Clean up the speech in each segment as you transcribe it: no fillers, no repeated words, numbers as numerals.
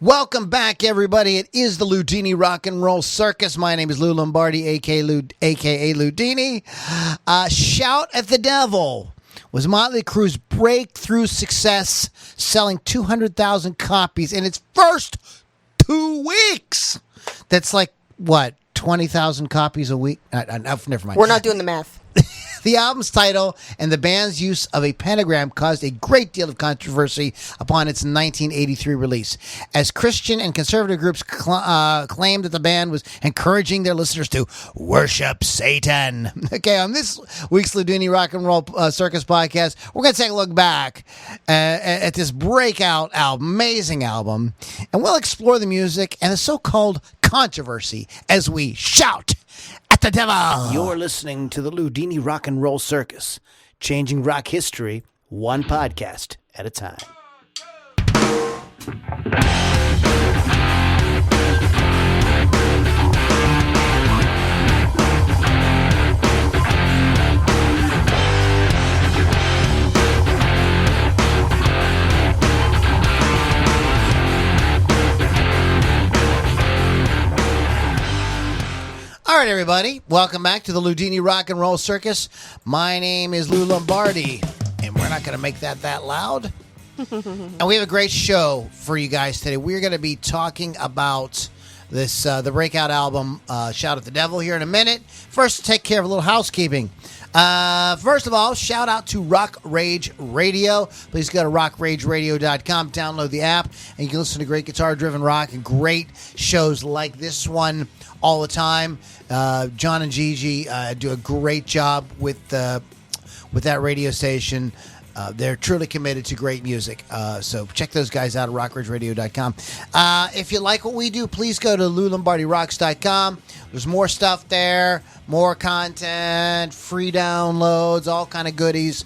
Welcome back, everybody. It is the Loudini Rock and Roll Circus. My name is Lou Lombardi, a.k.a. Loudini. Shout at the Devil was Motley Crue's breakthrough success, selling 200,000 copies in its first 2 weeks. That's like, what, 20,000 copies a week? Never mind. We're not doing the math. The album's title and the band's use of a pentagram caused a great deal of controversy upon its 1983 release, as Christian and conservative groups claimed that the band was encouraging their listeners to worship Satan. Okay, on this week's Loudini Rock and Roll Circus podcast, we're going to take a look back at this breakout album, amazing album, and we'll explore the music and the so-called controversy as we shout at the devil. You're listening to the Loudini Rock and Roll Circus, changing rock history one podcast at a time. All right, everybody, welcome back to the Loudini Rock and Roll Circus. My name is Lou Lombardi, and we're not going to make that loud. And we have a great show for you guys today. We're going to be talking about this the breakout album, Shout at the Devil, here in a minute. First, take care of a little housekeeping. First of all, shout out to Rock Rage Radio. Please go to rockrageradio.com, download the app, and you can listen to great guitar-driven rock and great shows like this one all the time. John and Gigi do a great job with that radio station. They're truly committed to great music. So check those guys out at rockrageradio.com. If you like what we do, please go to LouLombardiRocks.com. There's more stuff there, more content, free downloads, all kind of goodies.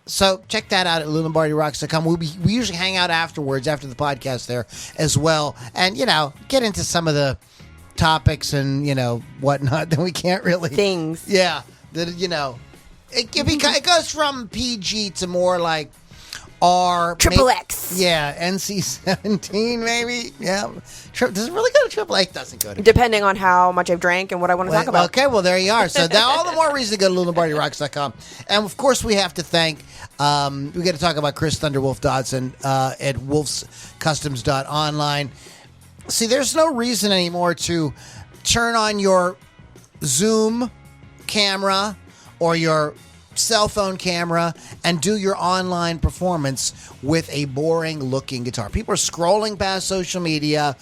So check that out at LouLombardiRocks.com. We usually hang out afterwards, after the podcast there as well. And, get into some of the topics and, whatnot that we can't really... Things. Yeah. It goes from PG to more like R. Triple X. Yeah, NC-17 maybe. Yeah. Does it really go to Triple X? It doesn't go to... Depending on how much I've drank and what I want to talk about. Okay, well, there you are. So now all the more reason to go to LouLombardiRocks.com. And, of course, we have to thank... we got to talk about Chris Thunderwolf Dodson at wolfscustoms.online. See, there's no reason anymore to turn on your Zoom camera or your cell phone camera and do your online performance with a boring looking guitar. People are scrolling past social media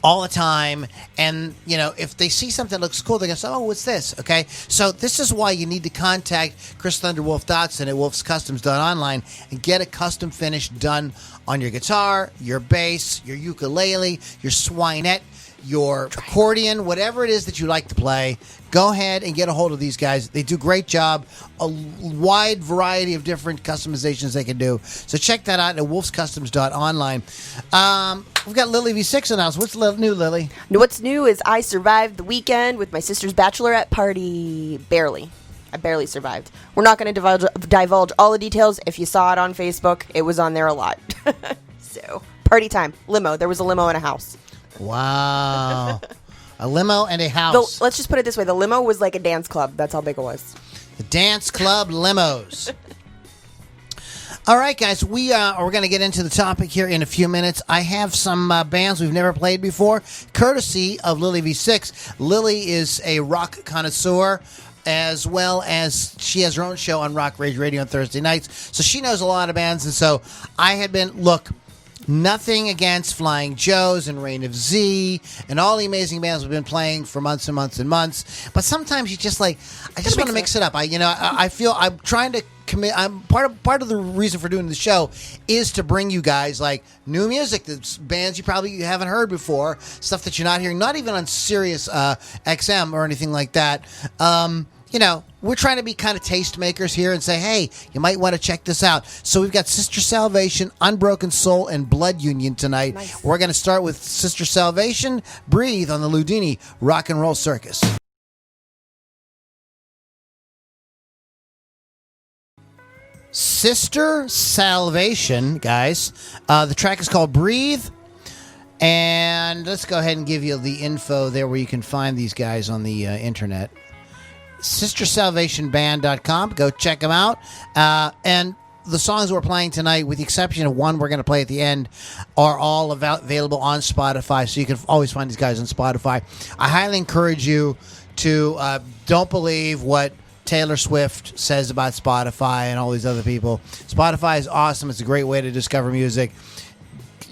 all the time, and if they see something that looks cool, they're gonna say, "Oh, what's this?" Okay, so this is why you need to contact Chris Thunderwolf Dodson at wolfscustoms.online and get a custom finish done on your guitar, your bass, your ukulele, your swinette, your accordion, whatever it is that you like to play. Go ahead and get a hold of these guys. They do a great job. A wide variety of different customizations they can do. So check that out at wolfscustoms.online. We've got Lily V6 in the house. What's new, Lily? What's new is I survived the weekend with my sister's bachelorette party. Barely. I barely survived. We're not going to divulge all the details. If you saw it on Facebook, it was on there a lot. So, party time. Limo. There was a limo and a house. Wow. A limo and a house. Let's just put it this way. The limo was like a dance club. That's how big it was. The dance club limos. All right, guys. We are going to get into the topic here in a few minutes. I have some bands we've never played before, courtesy of Lily V6. Lily is a rock connoisseur, as well as she has her own show on Rock Rage Radio on Thursday nights. So she knows a lot of bands. And so I had been, nothing against Flying Joes and Reign of Z and all the amazing bands we've been playing for months and months and months. But sometimes you just I just want to mix it up. I feel I'm trying to commit. I'm part of the reason for doing the show is to bring you guys new music, the bands you probably haven't heard before, stuff that you're not hearing, not even on Sirius XM or anything like that. We're trying to be kind of tastemakers here and say, hey, you might want to check this out. So we've got Sister Salvation, Unbroken Soul, and Blood Union tonight. Nice. We're going to start with Sister Salvation, Breathe on the Loudini Rock and Roll Circus. Sister Salvation, guys. The track is called Breathe. And let's go ahead and give you the info there where you can find these guys on the internet. SisterSalvationBand.com. Go check them out. And the songs we're playing tonight, with the exception of one we're going to play at the end, are all available on Spotify, so you can always find these guys on Spotify. I highly encourage you to don't believe what Taylor Swift says about Spotify and all these other people. Spotify is awesome. It's a great way to discover music.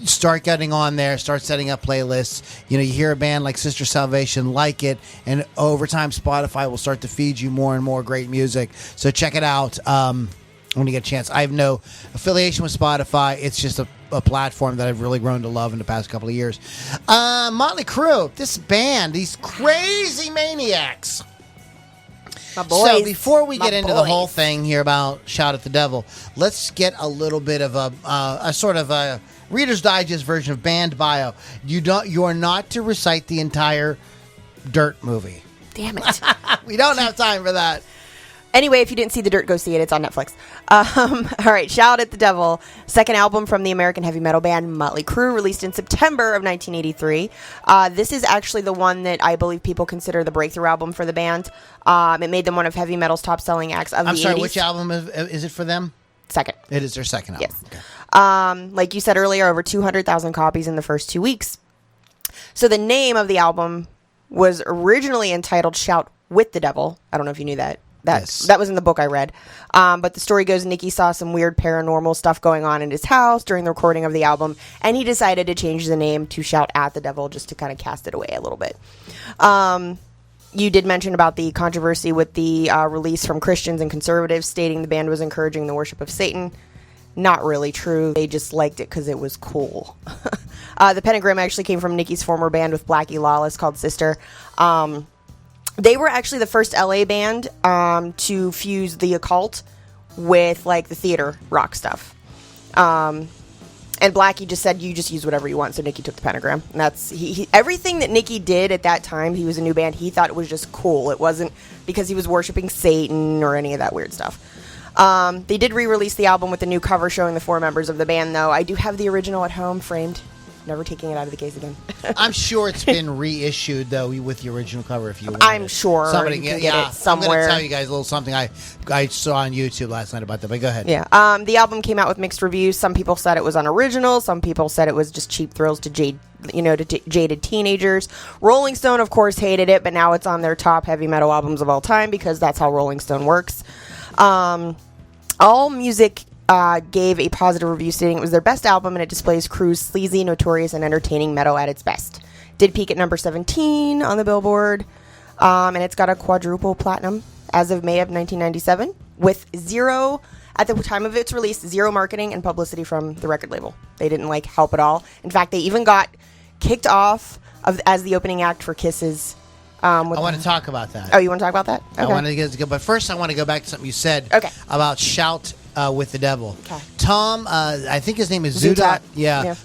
Start getting on there, start setting up playlists. You hear a band like Sister Salvation, like it, and over time Spotify will start to feed you more and more great music. So check it out when you get a chance. I have no affiliation with Spotify. It's just a platform that I've really grown to love in the past couple of years. Motley Crüe, this band, these crazy maniacs. My boys. So before we get into the whole thing here about Shout at the Devil, let's get a little bit of a sort of a Reader's Digest version of band bio. You are not to recite the entire Dirt movie. Damn it. We don't have time for that. Anyway, if you didn't see The Dirt, go see it. It's on Netflix. All right, Shout at the Devil, second album from the American heavy metal band Mötley Crüe, released in September of 1983. This is actually the one that I believe people consider the breakthrough album for the band. It made them one of heavy metal's top-selling acts of the 80s. I'm sorry, which album is it for them? Second. It is their second album. Yes. Okay. Like you said earlier, over 200,000 copies in the first 2 weeks. So the name of the album was originally entitled Shout with the Devil. I don't know if you knew that. That was in the book I read. But the story goes Nicky saw some weird paranormal stuff going on in his house during the recording of the album, and he decided to change the name to Shout at the Devil just to kind of cast it away a little bit. You did mention about the controversy with the release from Christians and conservatives stating the band was encouraging the worship of Satan. Not really true. They just liked it because it was cool. The Pentagram actually came from Nicky's former band with Blackie Lawless called Sister. They were actually the first LA band to fuse the occult with like the theater rock stuff. And Blackie just said, you just use whatever you want. So Nicky took the Pentagram. And that's everything that Nicky did at that time. He was a new band. He thought it was just cool. It wasn't because he was worshiping Satan or any of that weird stuff. They did re-release the album with a new cover showing the four members of the band, though. I do have the original at home framed. Never taking it out of the case again. I'm sure it's been reissued, though, with the original cover if you want. I'm sure somebody can get it somewhere. I'm going to tell you guys a little something I saw on YouTube last night about that, but go ahead. Yeah. The album came out with mixed reviews. Some people said it was unoriginal. Some people said it was just cheap thrills to jaded teenagers. Rolling Stone, of course, hated it, but now it's on their top heavy metal albums of all time because that's how Rolling Stone works. All Music gave a positive review stating it was their best album and it displays Crue's sleazy, notorious, and entertaining metal at its best. Did peak at number 17 on the Billboard, and it's got a quadruple platinum as of May of 1997 with zero, at the time of its release, zero marketing and publicity from the record label. They didn't help at all. In fact, they even got kicked off as the opening act for Kiss's. I want to talk about that. Oh, you want to talk about that? Okay. I want to go, but first I want to go back to something you said about Shout with the Devil. Okay. Tom, I think his name is Zudat,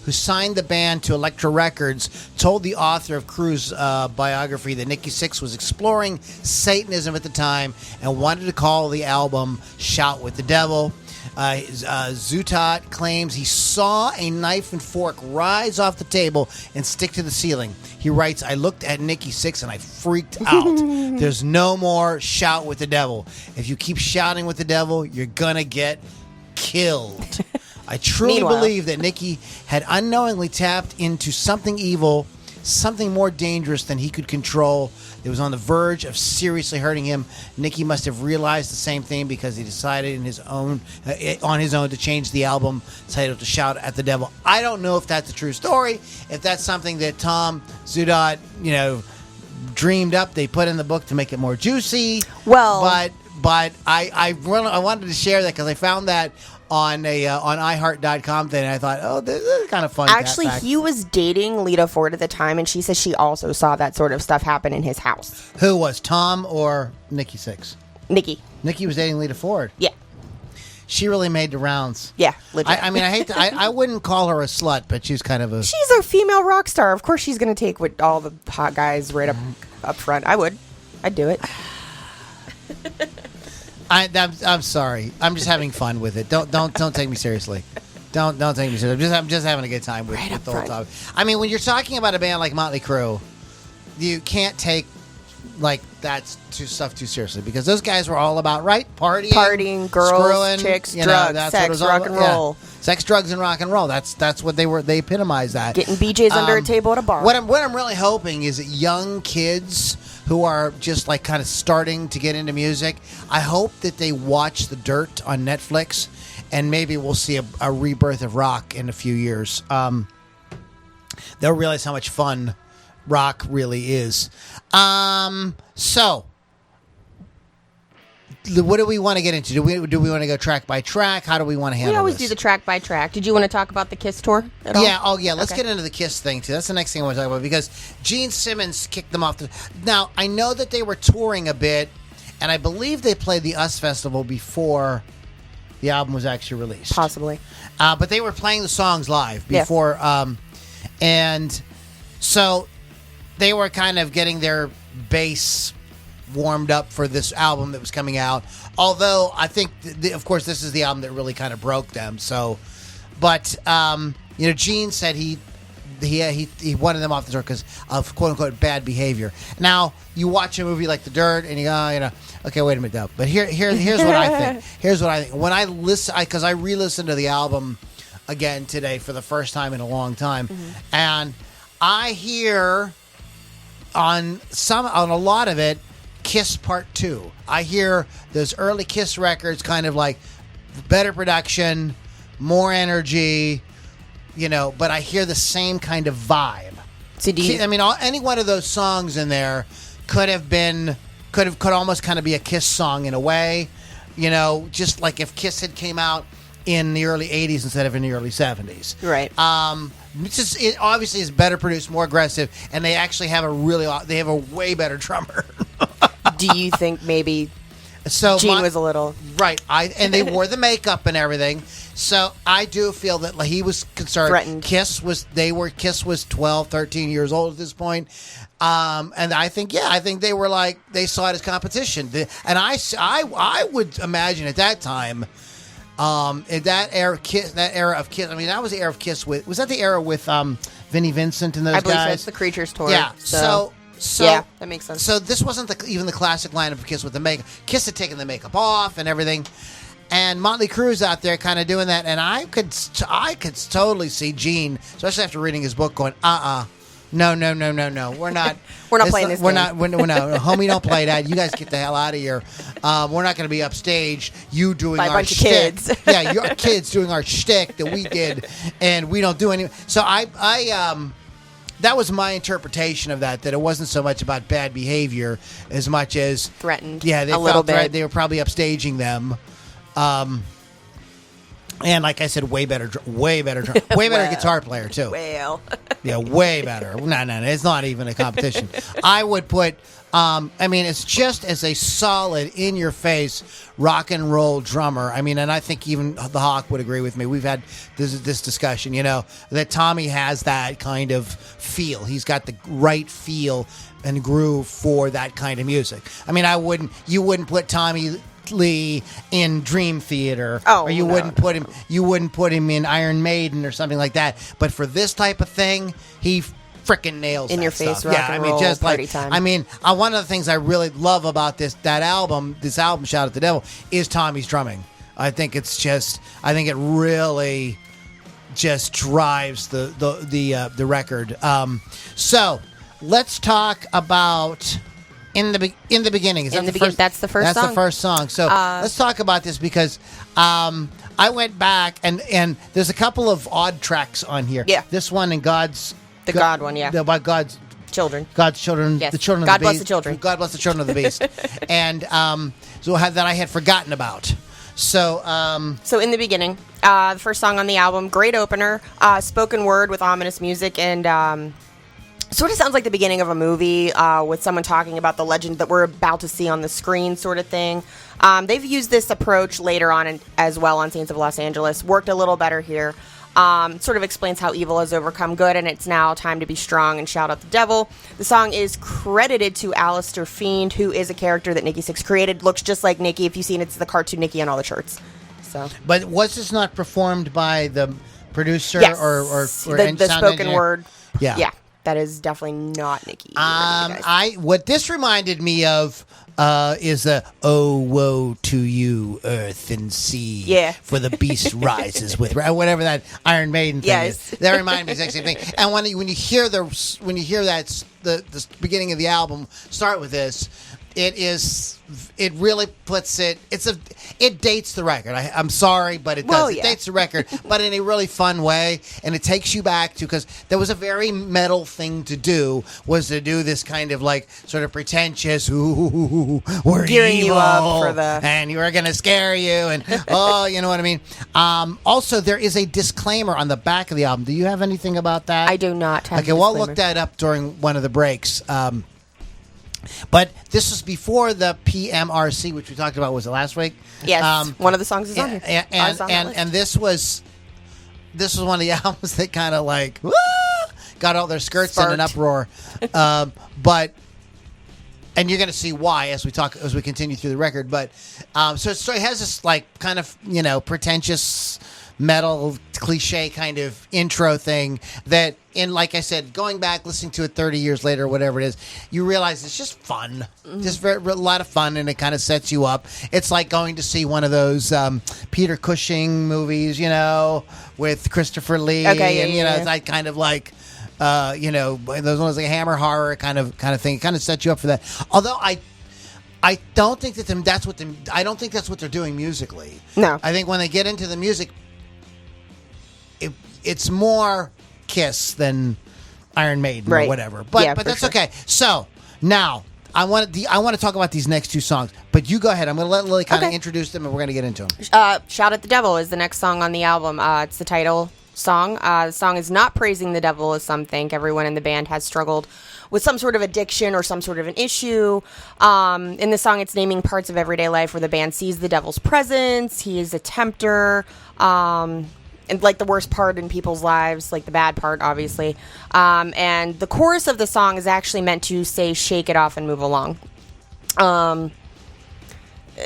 who signed the band to Elektra Records, told the author of Crue's biography that Nikki Sixx was exploring Satanism at the time and wanted to call the album Shout with the Devil. Zutat claims he saw a knife and fork rise off the table and stick to the ceiling. He writes, I looked at Nikki Sixx and I freaked out. There's no more Shout with the Devil. If you keep shouting with the devil, you're gonna get killed. I truly believe that Nikki had unknowingly tapped into something evil, something more dangerous than he could control. It was on the verge of seriously hurting him. Nikki must have realized the same thing because he decided on his own to change the album title to Shout at the Devil. I don't know if that's a true story, if that's something that Tom Zudat, dreamed up. They put in the book to make it more juicy. Well, but I wanted to share that because I found that on iHeart.com thing, and I thought, oh, this is kind of fun. Actually, he was dating Lita Ford at the time, and she says she also saw that sort of stuff happen in his house. Who was, Tom or Nikki Sixx? Nikki. Nikki was dating Lita Ford. Yeah. She really made the rounds. Yeah, legit. I mean, I hate to, I wouldn't call her a slut, but she's kind of a... She's a female rock star. Of course she's going to take with all the hot guys right up front. I would. I'd do it. I'm sorry. I'm just having fun with it. Don't take me seriously. Don't take me seriously. I'm just having a good time with the whole topic. I mean, when you're talking about a band like Motley Crue, you can't take like that stuff too seriously because those guys were all about partying, girls, screwing, chicks, drugs, sex, rock and roll. Yeah. Sex, drugs, and rock and roll. That's what they were. They epitomized that. Getting BJ's under a table at a bar. What I'm really hoping is that young kids who are just like kind of starting to get into music, I hope that they watch The Dirt on Netflix, and maybe we'll see a rebirth of rock in a few years. They'll realize how much fun rock really is. So, what do we want to get into? Do we want to go track by track? How do we want to handle this? We always do the track by track. Did you want to talk about the Kiss tour at all? Yeah. Oh, yeah. Let's get into the Kiss thing, too. That's the next thing I want to talk about because Gene Simmons kicked them off. Now, I know that they were touring a bit, and I believe they played the US Festival before the album was actually released. Possibly. But they were playing the songs live before. Yeah. And so they were kind of getting their bass warmed up for this album that was coming out. Although I think, of course, this is the album that really kind of broke them. So, but Gene said he wanted them off the tour because of quote unquote bad behavior. Now you watch a movie like The Dirt and you go, okay, wait a minute, though. But here's what I think. Here's what I think. When I listen, because I re-listened to the album again today for the first time in a long time, and I hear on a lot of it, Kiss Part 2. I hear those early Kiss records kind of like better production, more energy, but I hear the same kind of vibe. So any one of those songs in there could almost kind of be a Kiss song in a way, just like if Kiss had came out in the early 80s instead of in the early 70s. Right. It obviously is better produced, more aggressive, and they actually have a way better drummer. Do you think maybe Gene was a little right? And they wore the makeup and everything, so I do feel that he was concerned. Threatened. Kiss was 12, 13 years old at this point, and I think they were like they saw it as competition, and I would imagine at that time. In that era of Kiss. I mean, that was the era of Kiss was that the era with Vinnie Vincent and those guys? I believe so. It's the Creatures tour. Yeah. So yeah, that makes sense. So this wasn't even the classic lineup of Kiss with the makeup. Kiss had taken the makeup off and everything, and Motley Crue's out there kind of doing that. And I could totally see Gene, especially after reading his book, going, No, we're not. We're not playing this game. We're not, homie, don't play that. You guys get the hell out of here. We're not going to be upstage. You doing our shtick. By a bunch of kids. Yeah, your kids doing our shtick that we did, and we don't do any. So that was my interpretation of that it wasn't so much about bad behavior as much as threatened. Yeah, they felt threatened. They were probably upstaging them. And like I said, way better guitar player too. Well, yeah, way better. No, it's not even a competition. I would put. It's just as a solid, in-your-face rock and roll drummer. I mean, and I think even the Hawk would agree with me. We've had this discussion. That Tommy has that kind of feel. He's got the right feel and groove for that kind of music. I mean, you wouldn't put Tommy Lee in Dream Theater, or you wouldn't put him in Iron Maiden or something like that. But for this type of thing, he freaking nails in that your face stuff. rock and roll, just party like time. I mean, one of the things I really love about this album, Shout at the Devil, is Tommy's drumming. I think it really just drives the record. So let's talk about. In the beginning. That's the first song. That's the first song. So let's talk about this because I went back and there's a couple of odd tracks on here. Yeah. This one and God's... God one, yeah. About God's... Children. God's children. Yes. The children God of the bless beast. the children. God bless the children of the beast. And that I had forgotten about. So in the beginning, the first song on the album, great opener, spoken word with ominous music, and sort of sounds like the beginning of a movie with someone talking about the legend that we're about to see on the screen, sort of thing. They've used this approach later on as well on Saints of Los Angeles. Worked a little better here. Sort of explains how evil has overcome good, and it's now time to be strong and shout out the devil. The song is credited to Alistair Fiend, who is a character that Nikki Sixx created. Looks just like Nikki. If you've seen it, it's the cartoon Nikki on all the shirts. So, But was this not performed by the producer yes, or the sound spoken engineer? word. Yeah. Yeah, that is definitely not Nikki. What this reminded me of is the "Oh woe to you, earth and sea." Yeah. For the beast rises with whatever that Iron Maiden thing Yes. is. That reminded me of the exact same thing. And when you hear that the beginning of the album start with this, it really puts it. It dates the record. I'm sorry, but it does. Well, It yeah. dates the record, but in a really fun way, and it takes you back to, because there was a very metal thing to do, was to do this kind of like sort of pretentious, ooh, we're Gearing evil, you up for the- and we're gonna scare you, and oh, you know what I mean. Also, there is a disclaimer on the back of the album. Do you have anything about that? I do not have. Okay, well, I'll look that up during one of the breaks. But this was before the PMRC, which we talked about. Was it last week? Yes, one of the songs is on here. And this was one of the albums that kind of like got all their skirts in an uproar. But and you're going to see why as we continue through the record. But so it has this like kind of pretentious metal cliche kind of intro thing that, in like I said, going back listening to it 30 years later or whatever it is, you realize it's just fun, just a lot of fun, and it kind of sets you up. It's like going to see one of those Peter Cushing movies, with Christopher Lee, it's like kind of like those ones like Hammer horror kind of thing. It kind of sets you up for that. Although I don't think I don't think that's what they're doing musically. No, I think when they get into the music, it's more Kiss than Iron Maiden or whatever. But that's okay. So now I want to talk about these next two songs. But you go ahead. I'm going to let Lily kind of introduce them, and we're going to get into them. "Shout at the Devil" is the next song on the album. It's the title song. The song is not praising the devil, as some think. Everyone in the band has struggled with some sort of addiction or some sort of an issue. In the song, it's naming parts of everyday life where the band sees the devil's presence. He is a tempter. And like the worst part in people's lives, like the bad part, obviously. And the chorus of the song is actually meant to say, "Shake it off and move along."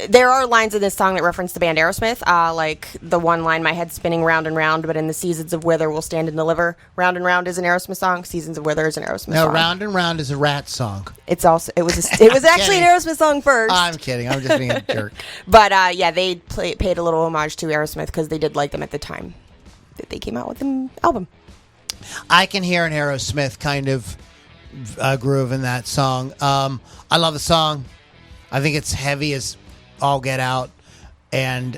There are lines in this song that reference the band Aerosmith, like the one line, "My head's spinning round and round, but in the seasons of wither we'll stand and deliver." Round and Round is an Aerosmith song. Seasons of Wither is an Aerosmith song. No, Round and Round is a Rat song. It was actually an Aerosmith song first. I'm kidding. I'm just being a jerk. But they paid a little homage to Aerosmith because they did like them at the time that they came out with an album. I can hear an Aerosmith kind of groove in that song. I love the song. I think it's heavy as all get out, and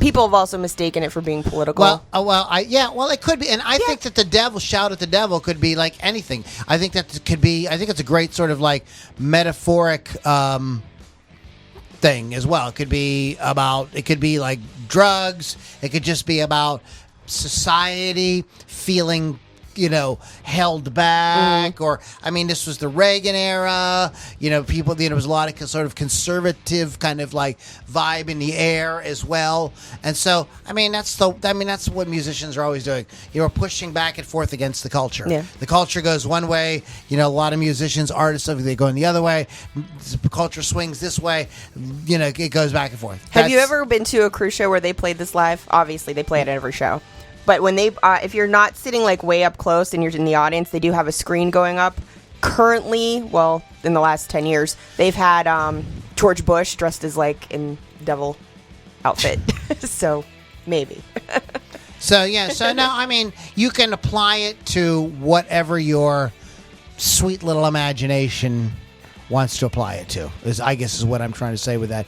people have also mistaken it for being political. It could be, and I think that the devil, "Shout at the Devil," could be like anything. I think that could be. I think it's a great sort of like metaphoric thing as well. It could be like drugs. It could just be about society feeling held back, or this was the Reagan era. People. There was a lot of sort of conservative kind of like vibe in the air as well. And so, that's what musicians are always doing. Pushing back and forth against the culture. Yeah. The culture goes one way. A lot of musicians, artists, they go in the other way. The culture swings this way. It goes back and forth. Have you ever been to a cruise show where they played this live? Obviously, they play it at every show. But when they, if you're not sitting like way up close and you're in the audience, they do have a screen going up. Currently, in the last 10 years, they've had George Bush dressed as like in devil outfit. So maybe. So now, you can apply it to whatever your sweet little imagination wants to apply it to. I guess is what I'm trying to say with that.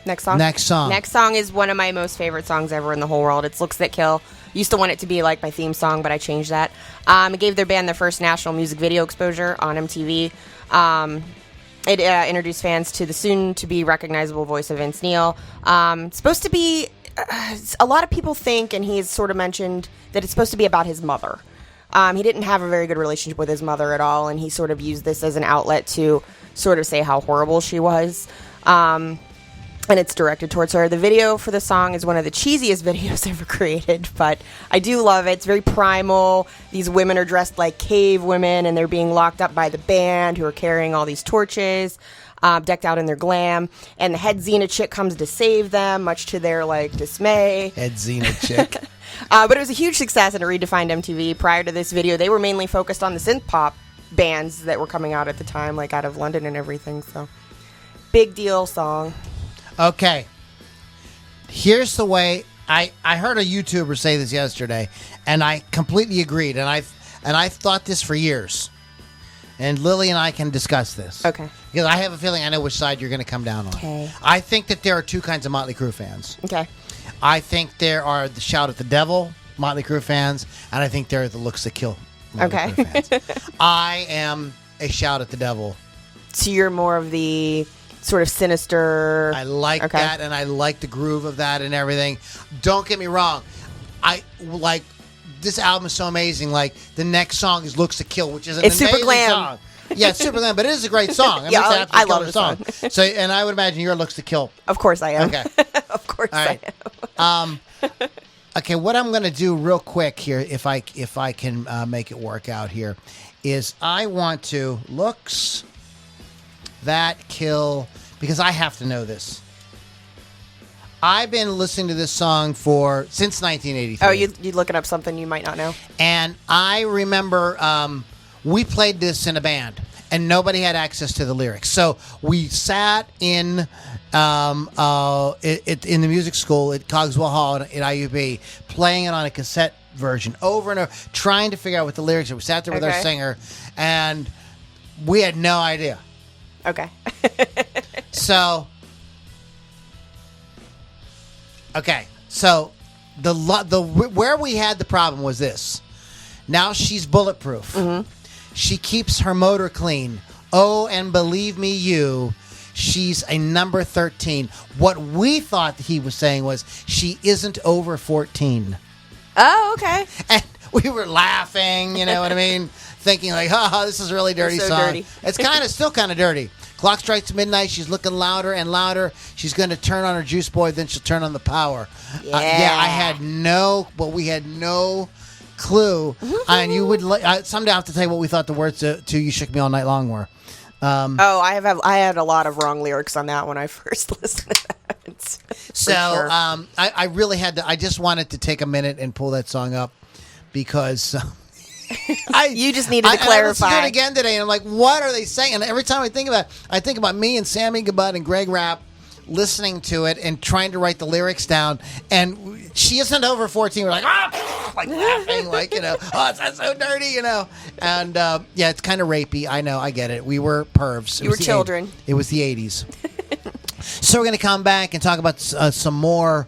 Next song is one of my most favorite songs ever in the whole world. It's "Looks That Kill." Used to want it to be like my theme song, but I changed that. It gave their band their first national music video exposure on MTV. It introduced fans to the soon-to-be recognizable voice of Vince Neil. It's supposed to be... a lot of people think, and he's sort of mentioned, that it's supposed to be about his mother. He didn't have a very good relationship with his mother at all, and he sort of used this as an outlet to sort of say how horrible she was. And it's directed towards her. The video for the song is one of the cheesiest videos ever created, but I do love it. It's very primal. These women are dressed like cave women, and they're being locked up by the band who are carrying all these torches. decked out in their glam, and the head Xena chick comes to save them, much to their dismay. Head Xena chick. But it was a huge success and it redefined MTV. Prior to this video, they were mainly focused on the synth pop bands that were coming out at the time, out of London and everything. So, big deal song. Okay. Here's the way I heard a YouTuber say this yesterday, and I completely agreed. And I've thought this for years. And Lily and I can discuss this. Okay. Because I have a feeling I know which side you're going to come down on. Okay. I think that there are two kinds of Motley Crue fans. Okay. I think there are the Shout at the Devil Motley Crue fans, and I think there are the Looks That Kill Motley Crue fans. I am a Shout at the Devil. So you're more of the sort of sinister. I like that, and I like the groove of that and everything. Don't get me wrong. This album is so amazing. The next song is Looks to Kill, which is an amazing super glam song. Yeah, it's super glam, but it is a great song. I love the song. So, and I would imagine you're Looks to Kill. Of course I am. Okay. Of course I am. Okay, what I'm going to do real quick here, if I can make it work out here, is I want to Looks That Kill, because I have to know this. I've been listening to this song since 1983. Oh, you looking up something you might not know? And I remember we played this in a band, and nobody had access to the lyrics. So we sat in the music school at Cogswell Hall at IUB, playing it on a cassette version over and over, trying to figure out what the lyrics are. We sat there with our singer, and we had no idea. Okay. So where we had the problem was this. Now she's bulletproof. Mm-hmm. She keeps her motor clean. Oh, and believe me, she's a number 13. What we thought he was saying was she isn't over 14. Oh, okay. And we were laughing, you know what I mean? Thinking this is a really dirty so song. Dirty. It's still kind of dirty. Clock strikes midnight. She's looking louder and louder. She's going to turn on her juice boy, then she'll turn on the power. Yeah. I had we had no clue. Mm-hmm. And you would someday I have to tell you what we thought the words to "You Shook Me All Night Long" were. I had a lot of wrong lyrics on that when I first listened to that. Sure. I really had to. I just wanted to take a minute and pull that song up because. You just needed to clarify. I listened to it again today, and I'm like, what are they saying? And every time I think about it, I think about me and Sammy Gabud and Greg Rapp listening to it and trying to write the lyrics down. And she isn't over 14. We're like, laughing, that's so dirty, And it's kind of rapey. I know, I get it. We were pervs. You were children. It was the 80s. So we're going to come back and talk about some more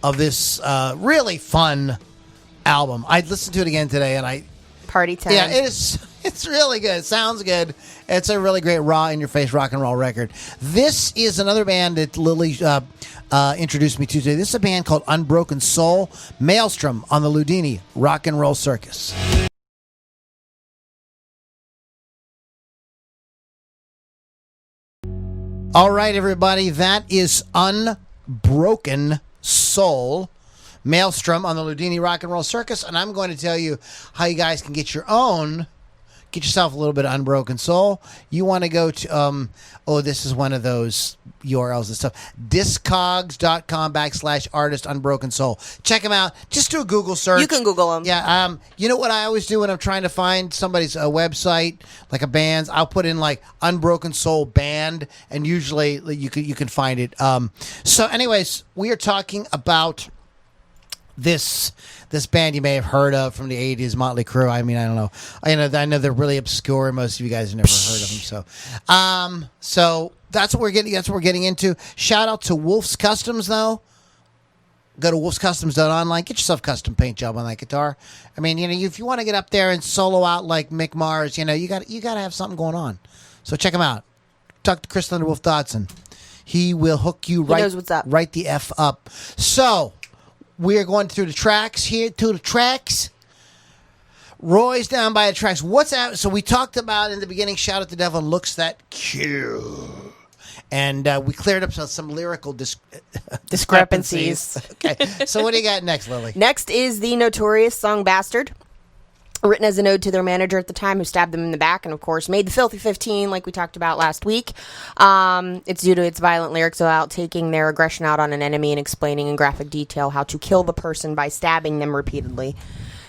of this really fun album. I listened to it again today, and Party time. Yeah, it's really good. It sounds good. It's a really great raw, in-your-face rock and roll record. This is another band that Lily introduced me to today. This is a band called Unbroken Soul, Maelstrom on the Loudini Rock and Roll Circus. All right, everybody, that is Unbroken Soul, Maelstrom on the Loudini Rock and Roll Circus, and I'm going to tell you how you guys can get yourself a little bit of Unbroken Soul. You want to go to, this is one of those URLs and stuff, discogs.com/artist Unbroken Soul. Check them out. Just do a Google search. You can Google them. Yeah. You know what I always do when I'm trying to find somebody's website, like a band's, I'll put in Unbroken Soul band, and usually you can find it. So anyways, we are talking about this band you may have heard of from the 80s, Motley Crue. I mean, I don't know. I know they're really obscure. Most of you guys have never heard of them. So that's what we're getting into. Shout out to Wolf's Customs, though. Go to wolfscustoms.online. Get yourself a custom paint job on that guitar. I mean, if you want to get up there and solo out like Mick Mars, you got to have something going on. So check him out. Talk to Chris Thunderwolf Dodson. He will hook you right. He knows what's up. Right the F up. So we are going through the tracks here. To the tracks. Roy's down by the tracks. What's that? So we talked about in the beginning, Shout at the Devil and Looks That Kill. And we cleared up some lyrical discrepancies. Okay. So what do you got next, Lily? Next is the notorious song Bastard. written as an ode to their manager at the time, who stabbed them in the back, and of course made the Filthy 15, like we talked about last week. It's due to its violent lyrics about taking their aggression out on an enemy and explaining in graphic detail how to kill the person by stabbing them repeatedly.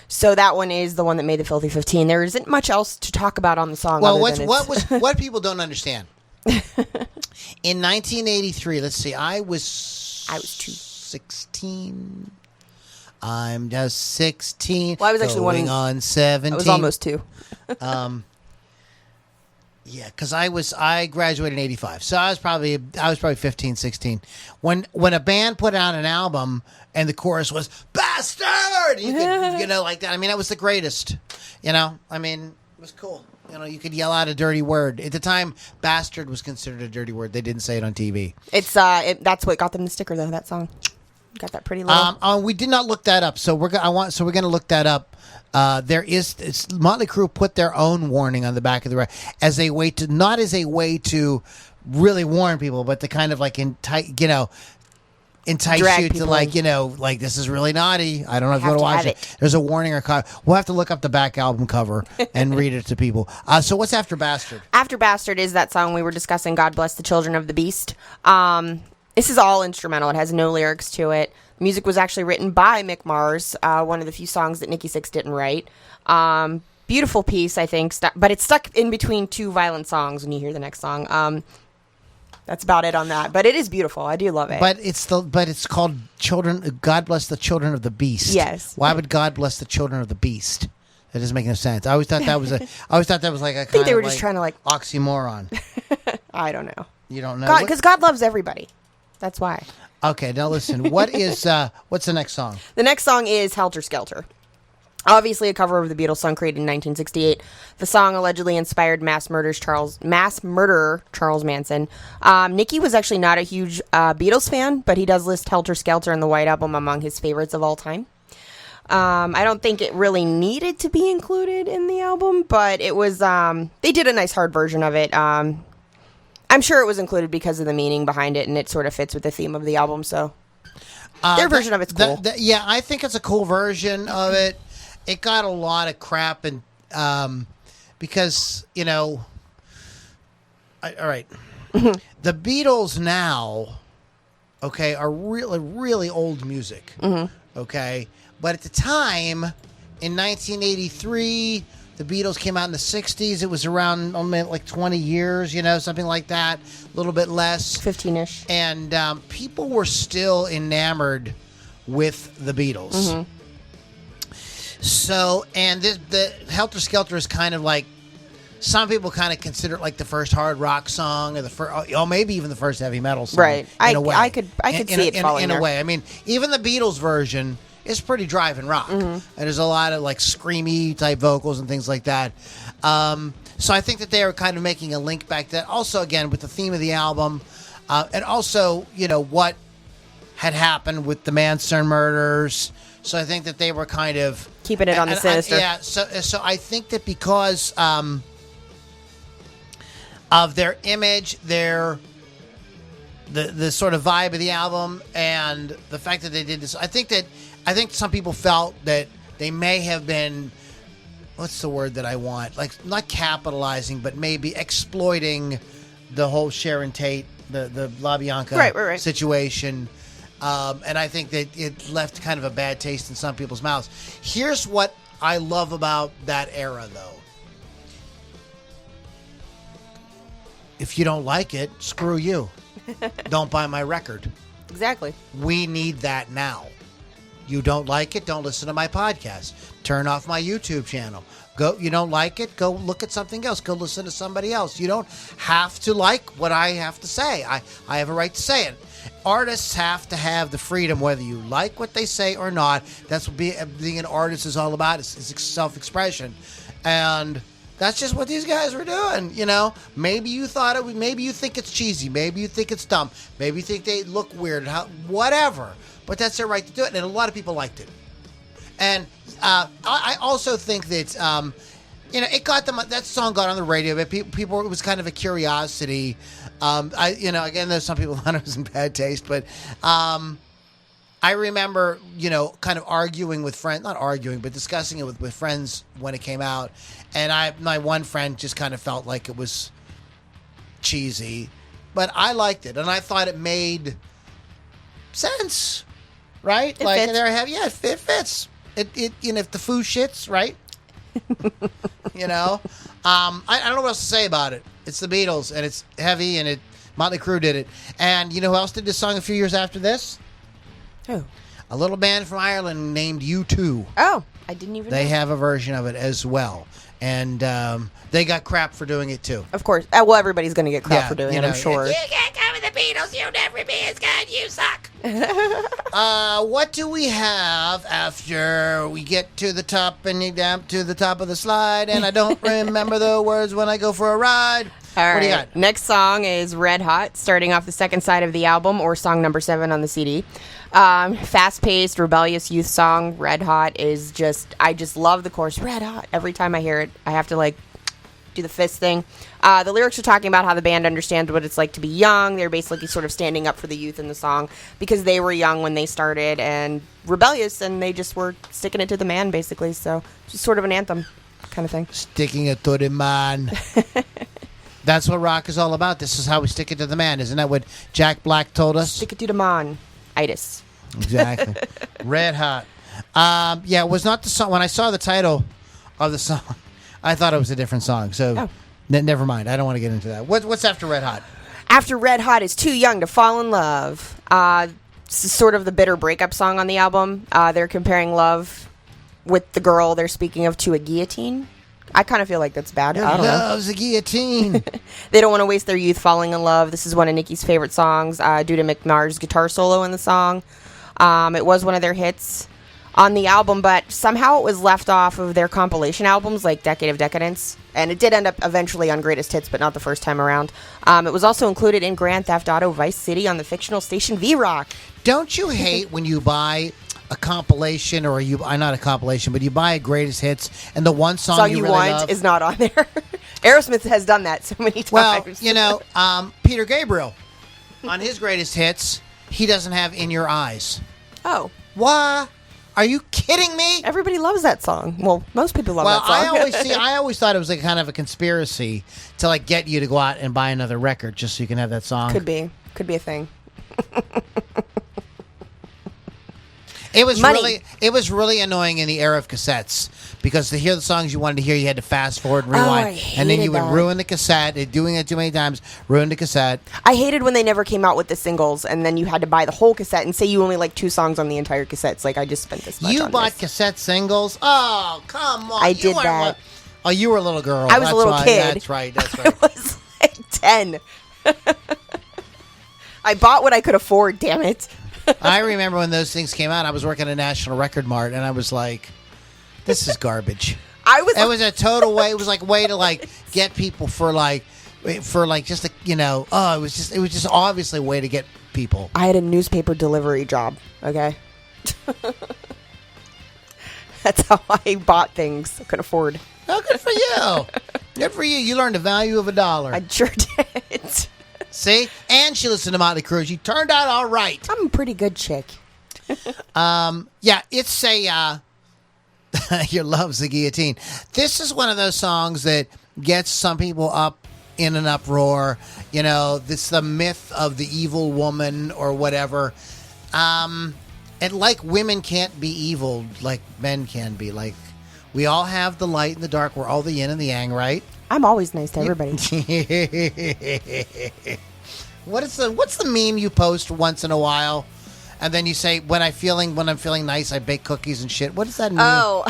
So that one is the one that made the Filthy 15. There isn't much else to talk about on the song. Well, what people don't understand. In 1983, let's see, I was 16. I'm just 16. Well, I was actually going on 17. I was almost 2. Yeah, because I graduated in 85, so I was probably 15, 16. When a band put out an album and the chorus was "Bastard," you could, like that. I mean, that was the greatest. I mean, it was cool. You could yell out a dirty word. At the time, "bastard" was considered a dirty word. They didn't say it on TV. It's that's what got them the sticker, though. That song got that pretty little. We did not look that up, so we're going to look that up. Motley Crue put their own warning on the back of the record as a way to really warn people, but to kind of like entice Drag you people. to like this is really naughty. I don't know if you want to watch it. There's a warning or cover. We'll have to look up the back album cover and read it to people. So what's After Bastard? After Bastard is that song we were discussing, God Bless the Children of the Beast. This is all instrumental. It has no lyrics to it. The music was actually written by Mick Mars, one of the few songs that Nikki Sixx didn't write. Beautiful piece, I think, but it's stuck in between 2 violent songs when you hear the next song. That's about it on that, but it is beautiful. I do love it. But it's called Children. God Bless the Children of the Beast. Yes. Why would God bless the children of the beast? That doesn't make no sense. I always thought that was like a I think they were just trying to oxymoron. I don't know. You don't know because God loves everybody. That's why. Okay, now listen. What's the next song? The next song is Helter Skelter. Obviously a cover of the Beatles song created in 1968. The song allegedly inspired mass murderer Charles Manson. Nicky was actually not a huge Beatles fan, but he does list Helter Skelter and the White Album among his favorites of all time. I don't think it really needed to be included in the album, but it was, they did a nice hard version of it. I'm sure it was included because of the meaning behind it, and it sort of fits with the theme of the album, so their version of it's cool. Yeah, I think it's a cool version of it. It got a lot of crap, and because, all right. The Beatles now, okay, are really, really old music, okay? But at the time, in 1983, the Beatles came out in the 60s. It was around like 20 years, something like that, a little bit less. 15-ish. And people were still enamored with the Beatles. So, and the Helter Skelter is kind of like, some people kind of consider it like the first hard rock song, or the first, maybe even the first heavy metal song. Right. In a way. I could see it falling in a way. I mean, even the Beatles version is pretty driving rock. And there's a lot of like screamy type vocals and things like that. So I think that they are kind of making a link back to that. Also, again, with the theme of the album, and also, what had happened with the Manson murders. So I think that they were kind of keeping it on the sinister. So I think that because of their image, the sort of vibe of the album, and the fact that they did this, I think some people felt that they may have been, what's the word that I want? Like, not capitalizing, but maybe exploiting the whole Sharon Tate, the LaBianca situation. And I think that it left kind of a bad taste in some people's mouths. Here's what I love about that era, though. If you don't like it, screw you. Don't buy my record. Exactly. We need that now. You don't like it, don't listen to my podcast. Turn off my YouTube channel. You don't like it, go look at something else. Go listen to somebody else. You don't have to like what I have to say. I have a right to say it. Artists have to have the freedom, whether you like what they say or not. That's what being an artist is all about. It's self-expression. And that's just what these guys were doing, Maybe you thought it. Maybe you think it's cheesy. Maybe you think it's dumb. Maybe you think they look weird. Whatever. But that's their right to do it, and a lot of people liked it. And I also think that it got them. That song got on the radio, but people, it was kind of a curiosity. Again, there's some people thought it was in bad taste, but I I remember, kind of arguing with friends, not arguing, but discussing it with friends when it came out. And my one friend just kind of felt like it was cheesy, but I liked it. And I thought it made sense, right? It fits. It fits. It if the foo shits, right? I don't know what else to say about it. It's the Beatles, and it's heavy, and Motley Crue did it. And you know who else did this song a few years after this? Who? A little band from Ireland named U2. Oh, I didn't even know. They have a version of it as well. And they got crap for doing it, too. Of course. Well, everybody's going to get crap for doing it, I'm sure. You can't come with the Beatles. You'll never be as good. You suck. What do we have after we get to the top and you down to the top of the slide? And I don't remember the words when I go for a ride. All right. What do you got? Next song is Red Hot, starting off the second side of the album, or song number 7 on the CD. Fast-paced, rebellious youth song. Red Hot is I just love the chorus. Red Hot. Every time I hear it, I have to do the fist thing. The lyrics are talking about how the band understands what it's like to be young. They're basically sort of standing up for the youth in the song because they were young when they started and rebellious, and they just were sticking it to the man, basically. So just sort of an anthem kind of thing. Sticking it to the man. That's what rock is all about. This is how we stick it to the man. Isn't that what Jack Black told us? Stick it to the man. Itis. Exactly. Red Hot. It was not the song. When I saw the title of the song, I thought it was a different song. So never mind. I don't want to get into that. What's after Red Hot? After Red Hot is Too Young to Fall in Love. This is sort of the bitter breakup song on the album. They're comparing love with the girl they're speaking of to a guillotine. I kind of feel like that's bad. I don't know. Love's a guillotine. They don't want to waste their youth falling in love. This is one of Nicky's favorite songs due to McNar's guitar solo in the song. It was one of their hits on the album, but somehow it was left off of their compilation albums like Decade of Decadence. And it did end up eventually on Greatest Hits, but not the first time around. It was also included in Grand Theft Auto Vice City on the fictional station V-Rock. Don't you hate when you buy a compilation, or not a compilation, but you buy a Greatest Hits, and the one song you really want love is not on there? Aerosmith has done that so many times. Well, Peter Gabriel, on his Greatest Hits, he doesn't have In Your Eyes. Oh. Why? Are you kidding me? Everybody loves that song. Well, most people love that song. I always thought it was kind of a conspiracy to get you to go out and buy another record just so you can have that song. Could be a thing. It was really annoying in the era of cassettes, because to hear the songs you wanted to hear, you had to fast forward and rewind, and then you would ruin the cassette. Doing it too many times ruined the cassette. I hated when they never came out with the singles, and then you had to buy the whole cassette and say you only like 2 songs on the entire cassette. It's like, I just spent this much on You bought this. cassette singles? Oh, come on! I did that. Oh, you were a little girl. I was a little kid. That's right. I was like 10. I bought what I could afford. Damn it. I remember when those things came out, I was working at National Record Mart, and I was like, this is garbage. It was a total way. It was like a way to get people for just it was just obviously a way to get people. I had a newspaper delivery job. Okay. That's how I bought things I could afford. Oh, good for you. Good for you. You learned the value of $1. I sure did. See? And she listened to Motley Crue. She turned out all right. I'm a pretty good chick. It's a... Your love's the guillotine. This is one of those songs that gets some people up in an uproar. This the myth of the evil woman or whatever. And women can't be evil like men can be. We all have the light and the dark. We're all the yin and the yang, right? I'm always nice to everybody. What's the meme you post once in a while, and then you say, when I'm feeling nice, I bake cookies and shit? What does that mean? Oh.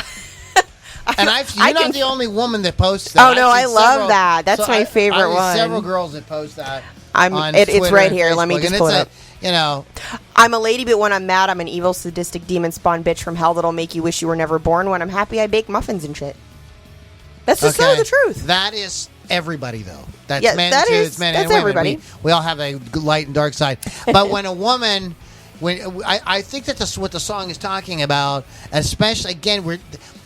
And you're not the only woman that posts that. Oh no, I love that. That's my favorite one. Several girls that post that. It's right here. Let me just pull it up. I'm a lady, but when I'm mad, I'm an evil, sadistic, demon-spawned bitch from hell that'll make you wish you were never born. When I'm happy, I bake muffins and shit. That's just the truth. That is everybody, though. That's men too. It's men and women. Everybody. We all have a light and dark side. But when a woman, I think that what the song is talking about, especially again,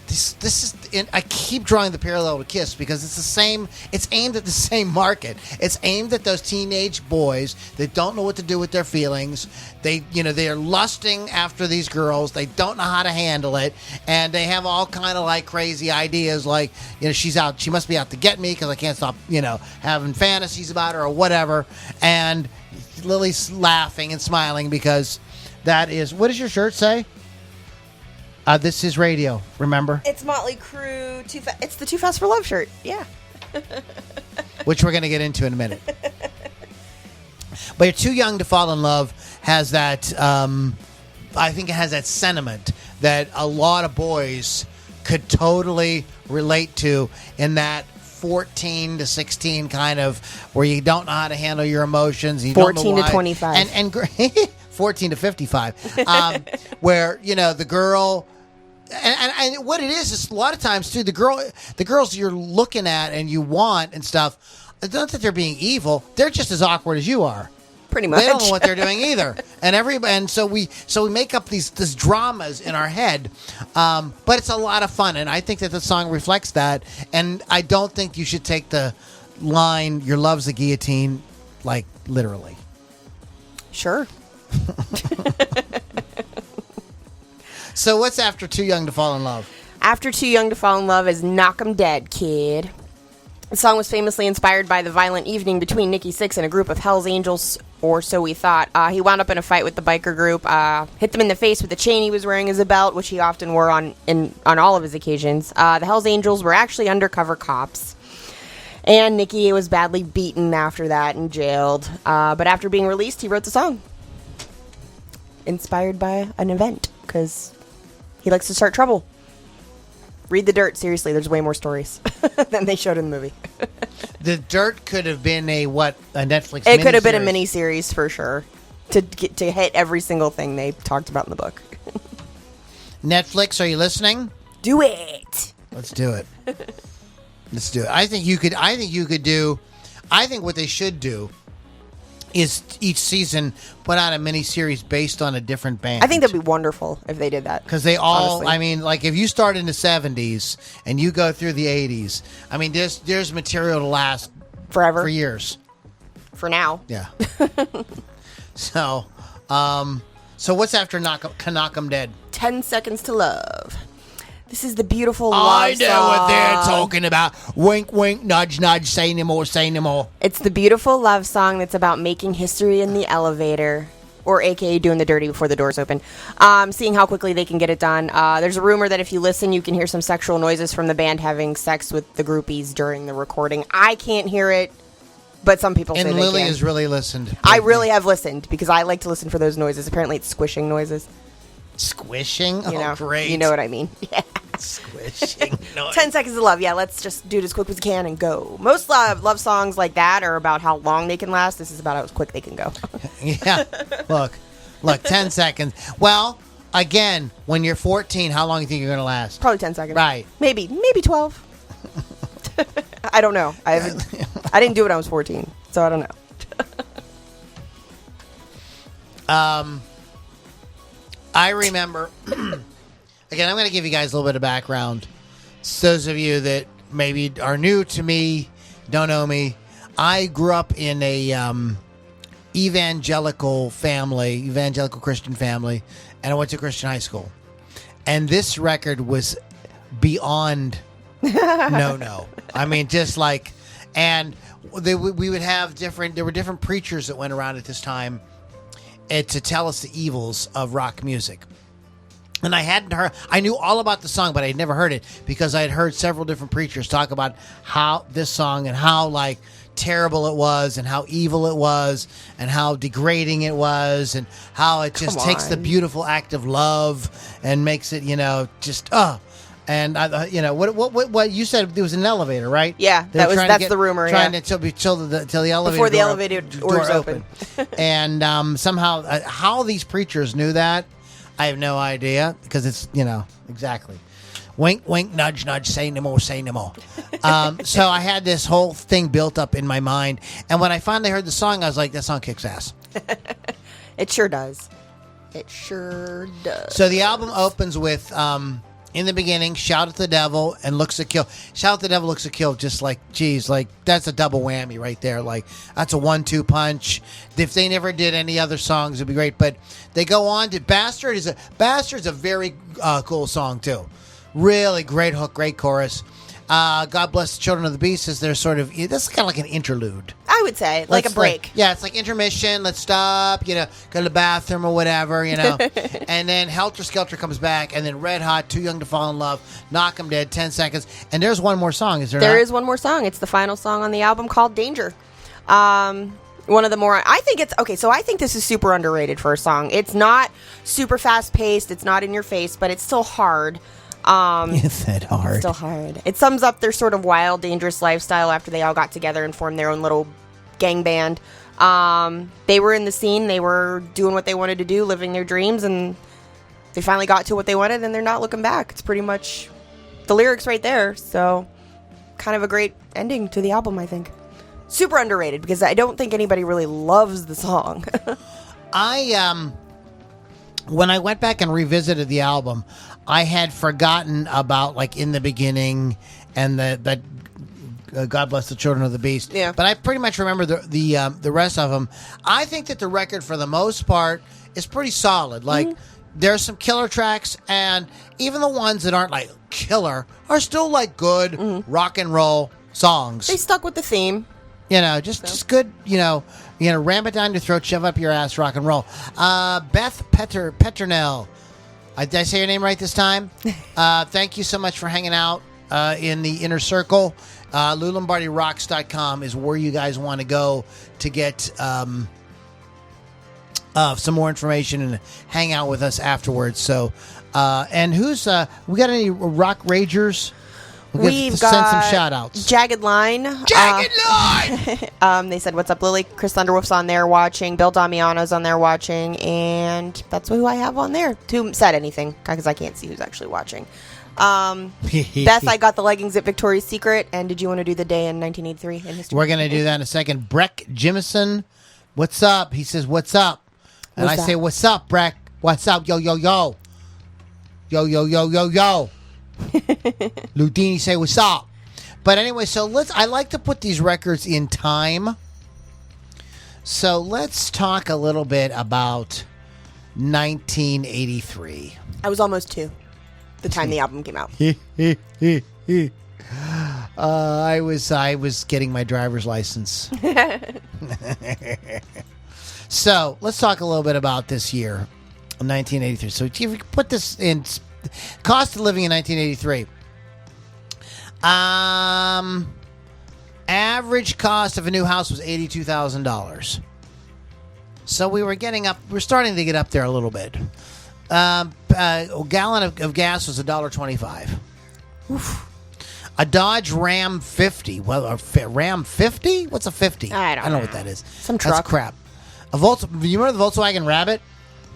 this is. I keep drawing the parallel to Kiss because it's the same. It's aimed at the same market. It's aimed at those teenage boys that don't know what to do with their feelings. They are lusting after these girls. They don't know how to handle it, and they have all kind of like crazy ideas, like she's out. She must be out to get me because I can't stop having fantasies about her or whatever. And Lily's laughing and smiling because that is, what does your shirt say? This is radio, remember? It's Motley Crüe. It's the Too Fast for Love shirt. Yeah. Which we're going to get into in a minute. But You're Too Young to Fall in Love has that, I think it has that sentiment that a lot of boys could totally relate to in that 14 to 16 kind of where you don't know how to handle your emotions. You 14 don't know why. to 25. And 14 to 55. Where, the girl... And what it is a lot of times too, the girls you're looking at and you want and stuff, it's not that they're being evil, they're just as awkward as you are. Pretty much. They don't know what they're doing either. And so we make up these dramas in our head. But it's a lot of fun, and I think that the song reflects that. And I don't think you should take the line "Your love's a guillotine" like literally. Sure. So what's after Too Young to Fall in Love? After Too Young to Fall in Love is Knock 'Em Dead, Kid. The song was famously inspired by the violent evening between Nikki Sixx and a group of Hell's Angels, or so we thought. He wound up in a fight with the biker group, hit them in the face with the chain he was wearing as a belt, which he often wore on all of his occasions. The Hell's Angels were actually undercover cops. And Nikki was badly beaten after that and jailed. But after being released, he wrote the song. Inspired by an event, because he likes to start trouble. Read The Dirt. Seriously, there's way more stories than they showed in the movie. The Dirt could have been a Netflix. It could have been a miniseries for sure to hit every single thing they talked about in the book. Netflix, are you listening? Do it. Let's do it. Let's do it. I think you could do. I think what they should do is each season put out a miniseries based on a different band. I think that'd be wonderful if they did that. Because they all, honestly. I mean, like if you start in the 70s and you go through the 80s, I mean, there's material to last forever, for years. For now, yeah. So what's after Knock 'Em Dead? 10 Seconds to Love. This is the beautiful I love know song. what they're talking about. Wink, wink, nudge, nudge. Say no more, say no more. It's the beautiful love song that's about making history in the elevator, or AKA doing the dirty before the doors open. Seeing how quickly they can get it done. There's a rumor that if you listen, you can hear some sexual noises from the band having sex with the groupies during the recording. I can't hear it, but some people say they Lily can. has really listened. I really have listened because I like to listen for those noises. Apparently, it's squishing noises. Squishing? You know, great. You know what I mean. Yeah. Squishing noise. 10 Seconds of Love. Yeah, let's just do it as quick as we can and go. Most love songs like that are about how long they can last. This is about how quick they can go. Yeah. Look, 10 seconds. Well, again, when you're 14, how long do you think you're going to last? Probably 10 seconds. Right. Maybe 12. I don't know. I didn't do it when I was 14, so I don't know. I remember, again, I'm going to give you guys a little bit of background. Those of you that maybe are new to me, don't know me, I grew up in a evangelical Christian family, and I went to Christian high school. And this record was beyond no. I mean, just like, and we would have there were different preachers that went around at this time to tell us the evils of rock music. And I knew all about the song, but I had never heard it because I had heard several different preachers talk about how this song and how like terrible it was and how evil it was and how degrading it was and how it just takes the beautiful act of love and makes it, just And what you said, it was an elevator, right? Yeah, that's the rumor. Trying to till the elevator before the elevator doors open. And somehow how these preachers knew that, I have no idea because it's exactly. Wink, wink, nudge, nudge. Say no more, say no more. So I had this whole thing built up in my mind, and when I finally heard the song, I was like, "That song kicks ass." It sure does. It sure does. So the album opens with in the beginning, Shout at the Devil and Looks to Kill. Shout at the Devil, Looks to Kill, just like, geez, like, that's a double whammy right there. Like, that's a 1-2 punch. If they never did any other songs, it'd be great. But they go on to Bastard's a very cool song, too. Really great hook, great chorus. God Bless the Children of the Beast is their sort of, this is kind of like an interlude. I would say, like a break. Yeah, it's like intermission, let's stop, go to the bathroom or whatever, And then Helter Skelter comes back, and then Red Hot, Too Young to Fall in Love, Knock 'em Dead, 10 Seconds. And there's one more song, is there not? There is one more song. It's the final song on the album called Danger. One of the more, I think this is super underrated for a song. It's not super fast paced, it's not in your face, but it's still hard. It's that hard. It's still hard. It sums up their sort of wild, dangerous lifestyle after they all got together and formed their own little gang band. They were in the scene. They were doing what they wanted to do, living their dreams, and they finally got to what they wanted, and they're not looking back. It's pretty much the lyrics right there. So kind of a great ending to the album, I think. Super underrated because I don't think anybody really loves the song. When I went back and revisited the album, I had forgotten about, like, In the Beginning and that God Bless the Children of the Beast. Yeah. But I pretty much remember the rest of them. I think that the record, for the most part, is pretty solid. Like, there's some killer tracks, and even the ones that aren't, like, killer are still, like, good rock and roll songs. They stuck with the theme. Just good, ram it down your throat, shove up your ass, rock and roll. Beth Peternell. Did I say your name right this time? Thank you so much for hanging out in the inner circle. LouLombardiRocks.com is where you guys want to go to get some more information and hang out with us afterwards. So, and we got any rock ragers? We've got send some shout outs. Jagged Line. They said, "What's up, Lily?" Chris Thunderwolf's on there watching. Bill Damiano's on there watching. And that's who I have on there. Who said anything, because I can't see who's actually watching. Beth, I got the leggings at Victoria's Secret. And did you want to do the day in 1983 in history? We're going to do that in a second. Breck Jimison, what's up? He says, what's up? And I say, what's up, Breck? What's up? Yo, yo, yo. Yo, yo, yo, yo, yo. Loudini say what's up. But anyway, so I like to put these records in time. So let's talk a little bit about 1983. I was almost 2 the time the album came out. I was getting my driver's license. So let's talk a little bit about this year, 1983. So if you put this in cost of living in 1983. Average cost of a new house was $82,000. So we're starting to get up there a little bit. A gallon of gas was $1.25. Oof. A Dodge Ram 50. Well, a Ram 50? What's a 50? I don't know what that is. Some truck. That's crap. You remember the Volkswagen Rabbit?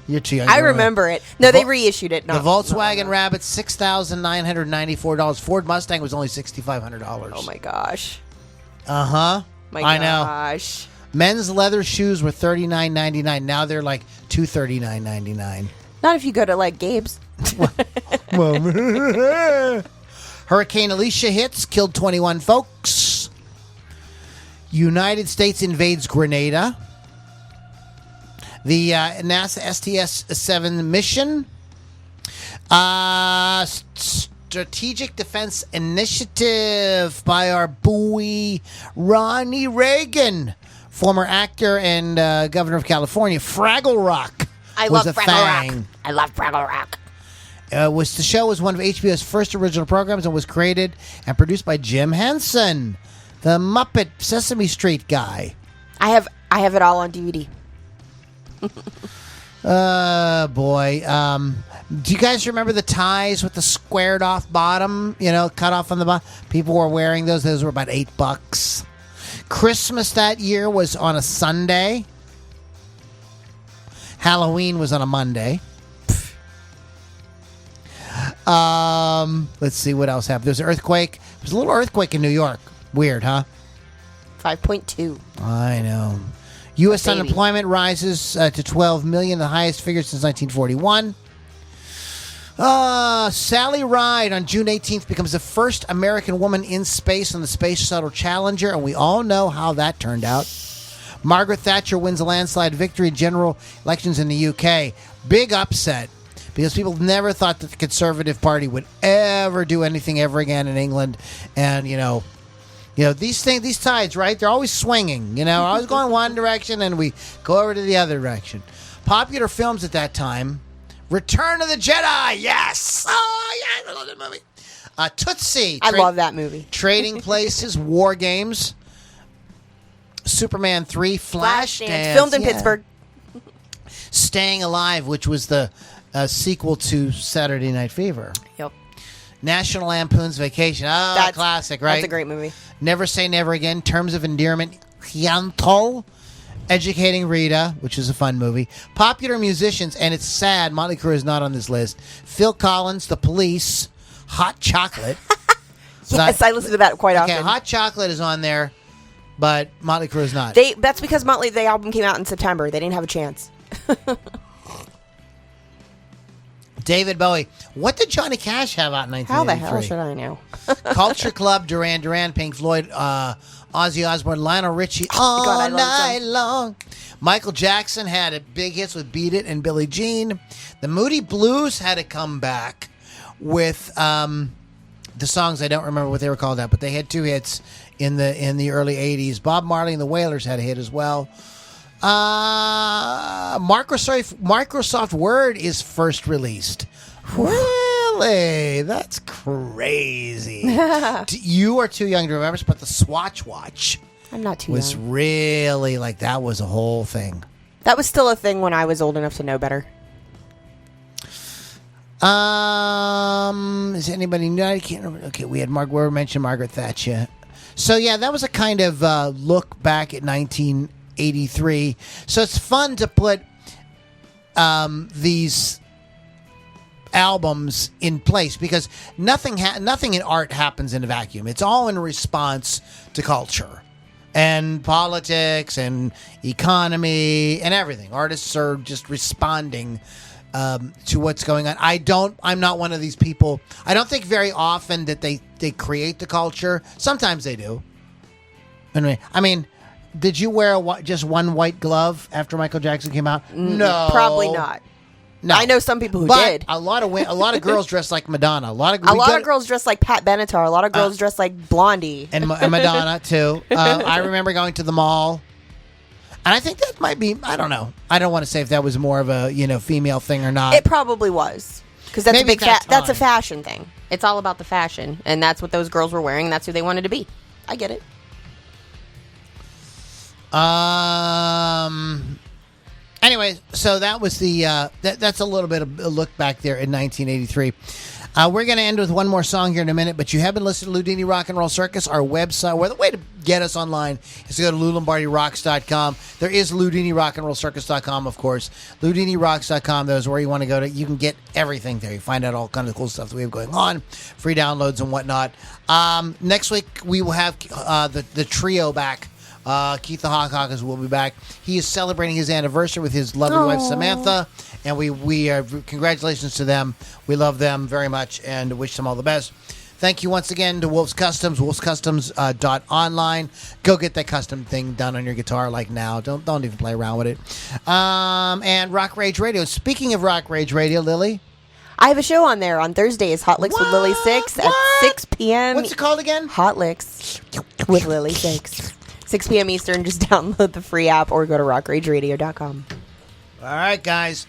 You're too young. I remember it. No, they reissued it. The Volkswagen Rabbit, $6,994. Ford Mustang was only $6,500. Oh my gosh. I know. Gosh. Men's leather shoes were $39.99. Now they're like $239.99. Not if you go to like Gabe's. Hurricane Alicia hits, killed 21 folks. United States invades Grenada. The NASA STS-7 mission. Strategic Defense Initiative by our boy Ronnie Reagan, former actor and governor of California. Fraggle Rock. I love Fraggle Rock. I love Fraggle Rock. The show was one of HBO's first original programs and was created and produced by Jim Henson, the Muppet Sesame Street guy. I have it all on DVD. Boy. Do you guys remember the ties with the squared off bottom, cut off on the bottom? People were wearing those. Those were about $8. Christmas that year was on a Sunday. Halloween was on a Monday. Let's see what else happened. There was an earthquake. There was a little earthquake in New York. Weird, huh? 5.2. I know. U.S. unemployment rises to 12 million, the highest figure since 1941. Sally Ride on June 18th becomes the first American woman in space on the Space Shuttle Challenger, and we all know how that turned out. Margaret Thatcher wins a landslide victory in general elections in the UK. Big upset, because people never thought that the Conservative Party would ever do anything ever again in England. And, these tides, right? They're always swinging, always going one direction and we go over to the other direction. Popular films at that time: Return of the Jedi, yes! Oh, yes, I love that movie. Tootsie. I love that movie. Trading Places, War Games, Superman 3, Flashdance. Filmed in Pittsburgh. Staying Alive, which was the sequel to Saturday Night Fever. Yep. National Lampoon's Vacation. Oh, that's classic, right? That's a great movie. Never Say Never Again, Terms of Endearment, Hyantol, Educating Rita, which is a fun movie. Popular musicians, and it's sad, Motley Crue is not on this list. Phil Collins, The Police, Hot Chocolate. Yes, I listen to that quite often. Okay, Hot Chocolate is on there, but Motley Crue is not. That's because the album came out in September. They didn't have a chance. David Bowie. What did Johnny Cash have out in 1983? How the hell should I know? Culture Club, Duran Duran, Pink Floyd, Ozzy Osbourne, Lionel Richie, All Night Long. Michael Jackson had big hits with Beat It and Billie Jean. The Moody Blues had a comeback with the songs. I don't remember what they were called out, but they had 2 hits in the early 80s. Bob Marley and the Wailers had a hit as well. Microsoft Word is first released. Really? That's crazy. You are too young to remember, but the Swatch Watch I'm not too was young. Really that was a whole thing. That was still a thing when I was old enough to know better. Is anybody new? I can't remember. Okay, we mentioned Margaret Thatcher. So yeah, that was a kind of look back at 1983. So it's fun to put these albums in place, because nothing in art happens in a vacuum. It's all in response to culture and politics and economy and everything. Artists are just responding to what's going on. I'm not one of these people. I don't think very often that they create the culture. Sometimes they do. I mean, did you wear just one white glove after Michael Jackson came out? No, probably not. No. I know some people who but did. A lot of girls dressed like Madonna. A lot of girls dressed like Pat Benatar. A lot of girls dressed like Blondie. And Madonna, too. I remember going to the mall. And I think that might be, I don't know. I don't want to say if that was more of a, female thing or not. It probably was. Because that's maybe that's a fashion thing. It's all about the fashion. And that's what those girls were wearing. And that's who they wanted to be. I get it. Anyway, so that was that's a little bit of a look back there in 1983. We're going to end with one more song here in a minute, but you have been listening to Loudini Rock and Roll Circus, our website, where the way to get us online is to go to LouLombardiRocks.com. There is LoudiniRockandRollCircus.com, of course. LoudiniRocks.com, that is where you want to go to. You can get everything there. You find out all kinds of cool stuff that we have going on, free downloads and whatnot. Next week, we will have the trio back. Keith the Hawk Hawkins will be back. He is celebrating his anniversary with his lovely wife Samantha, and we congratulations to them. We love them very much and wish them all the best. Thank you once again to Wolf's Customs, wolfscustoms.online. Go get that custom thing done on your guitar like now. Don't even play around with it. And Rock Rage Radio. Speaking of Rock Rage Radio, Lily, I have a show on there on Thursdays, Hot Licks with Lily Six at 6 p.m. What's it called again? Hot Licks with Lily Six. 6 p.m. Eastern. Just download the free app or go to rockrageradio.com. All right, guys.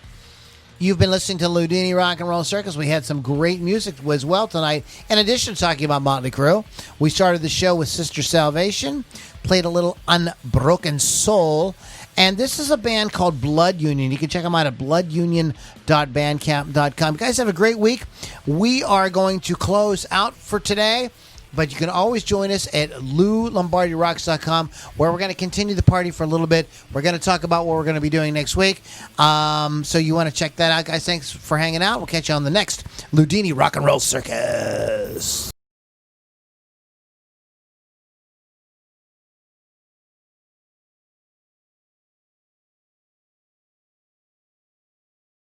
You've been listening to Loudini Rock and Roll Circus. We had some great music as well tonight. In addition to talking about Motley Crue, we started the show with Sister Salvation, played a little Unbroken Soul, and this is a band called Blood Union. You can check them out at bloodunion.bandcamp.com. You guys have a great week. We are going to close out for today. But you can always join us at LouLombardiRocks.com, where we're going to continue the party for a little bit. We're going to talk about what we're going to be doing next week. So you want to check that out, guys. Thanks for hanging out. We'll catch you on the next Loudini Rock and Roll Circus.